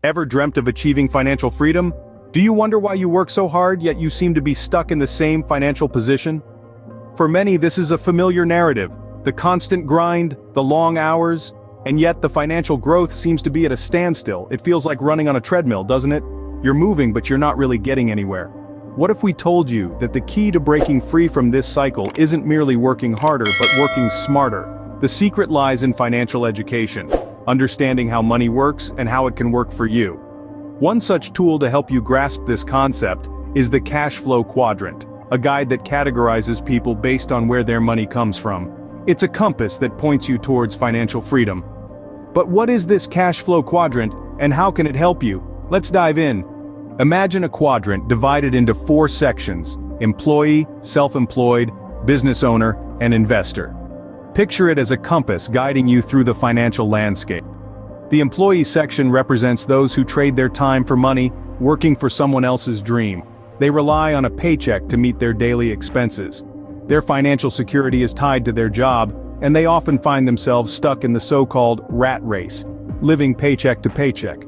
Ever dreamt of achieving financial freedom? Do you wonder why you work so hard yet you seem to be stuck in the same financial position? For many, this is a familiar narrative. The constant grind, the long hours, and yet the financial growth seems to be at a standstill. It feels like running on a treadmill, doesn't it? You're moving, but you're not really getting anywhere. What if we told you that the key to breaking free from this cycle isn't merely working harder, but working smarter? The secret lies in financial education, understanding how money works and how it can work for you. One such tool to help you grasp this concept is the Cashflow Quadrant, a guide that categorizes people based on where their money comes from. It's a compass that points you towards financial freedom. But what is this Cashflow Quadrant, and how can it help you? Let's dive in. Imagine a quadrant divided into 4 sections: employee, self-employed, business owner, and investor. Picture it as a compass guiding you through the financial landscape. The employee section represents those who trade their time for money, working for someone else's dream. They rely on a paycheck to meet their daily expenses. Their financial security is tied to their job, and they often find themselves stuck in the so-called rat race, living paycheck to paycheck.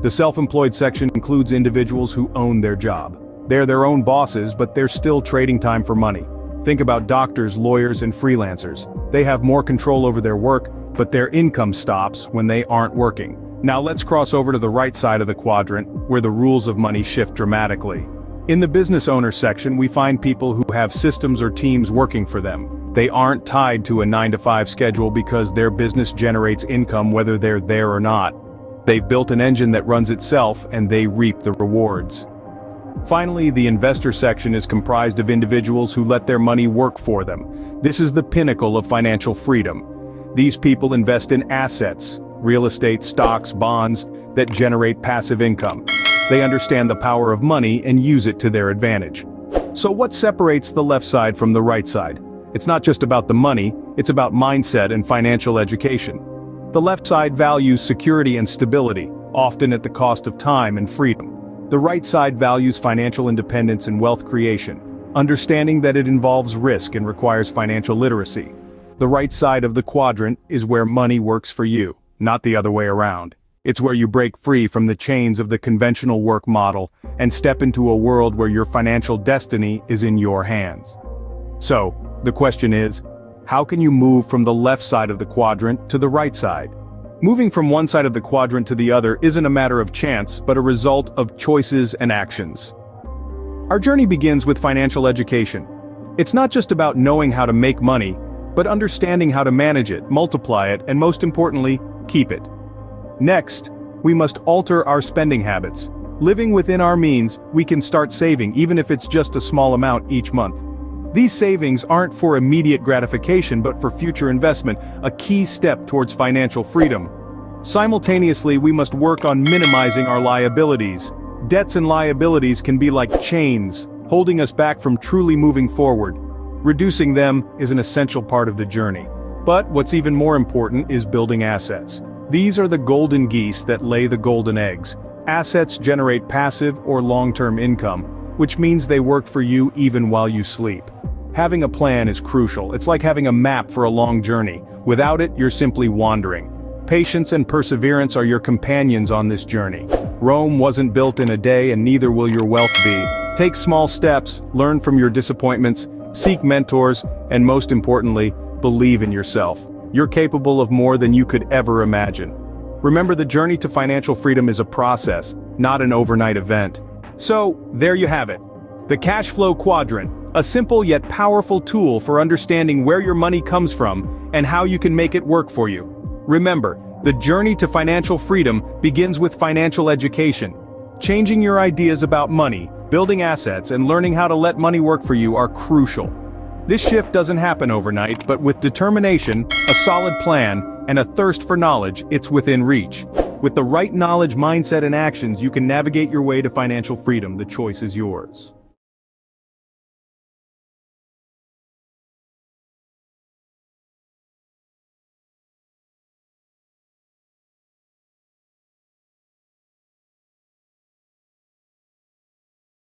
The self-employed section includes individuals who own their job. They're their own bosses, but they're still trading time for money. Think about doctors, lawyers, and freelancers. They have more control over their work, but their income stops when they aren't working. Now let's cross over to the right side of the quadrant, where the rules of money shift dramatically. In the business owner section, we find people who have systems or teams working for them. They aren't tied to a 9-to-5 schedule because their business generates income whether they're there or not. They've built an engine that runs itself, and they reap the rewards. Finally, the investor section is comprised of individuals who let their money work for them. This is the pinnacle of financial freedom. These people invest in assets, real estate, stocks, bonds, that generate passive income. They understand the power of money and use it to their advantage. So what separates the left side from the right side? It's not just about the money, it's about mindset and financial education. The left side values security and stability, often at the cost of time and freedom. The right side values financial independence and wealth creation, understanding that it involves risk and requires financial literacy. The right side of the quadrant is where money works for you, not the other way around. It's where you break free from the chains of the conventional work model and step into a world where your financial destiny is in your hands. So, the question is, how can you move from the left side of the quadrant to the right side? Moving from one side of the quadrant to the other isn't a matter of chance, but a result of choices and actions. Our journey begins with financial education. It's not just about knowing how to make money, but understanding how to manage it, multiply it, and most importantly, keep it. Next, we must alter our spending habits. Living within our means, we can start saving, even if it's just a small amount each month. These savings aren't for immediate gratification but for future investment, a key step towards financial freedom. Simultaneously, we must work on minimizing our liabilities. Debts and liabilities can be like chains, holding us back from truly moving forward. Reducing them is an essential part of the journey. But what's even more important is building assets. These are the golden geese that lay the golden eggs. Assets generate passive or long-term income, which means they work for you even while you sleep. Having a plan is crucial. It's like having a map for a long journey. Without it, you're simply wandering. Patience and perseverance are your companions on this journey. Rome wasn't built in a day, and neither will your wealth be. Take small steps, learn from your disappointments, seek mentors, and most importantly, believe in yourself. You're capable of more than you could ever imagine. Remember, the journey to financial freedom is a process, not an overnight event. So, there you have it. The Cashflow Quadrant, a simple yet powerful tool for understanding where your money comes from and how you can make it work for you. Remember, the journey to financial freedom begins with financial education. Changing your ideas about money, building assets, and learning how to let money work for you are crucial. This shift doesn't happen overnight, but with determination, a solid plan, and a thirst for knowledge, it's within reach. With the right knowledge, mindset, and actions, you can navigate your way to financial freedom. The choice is yours.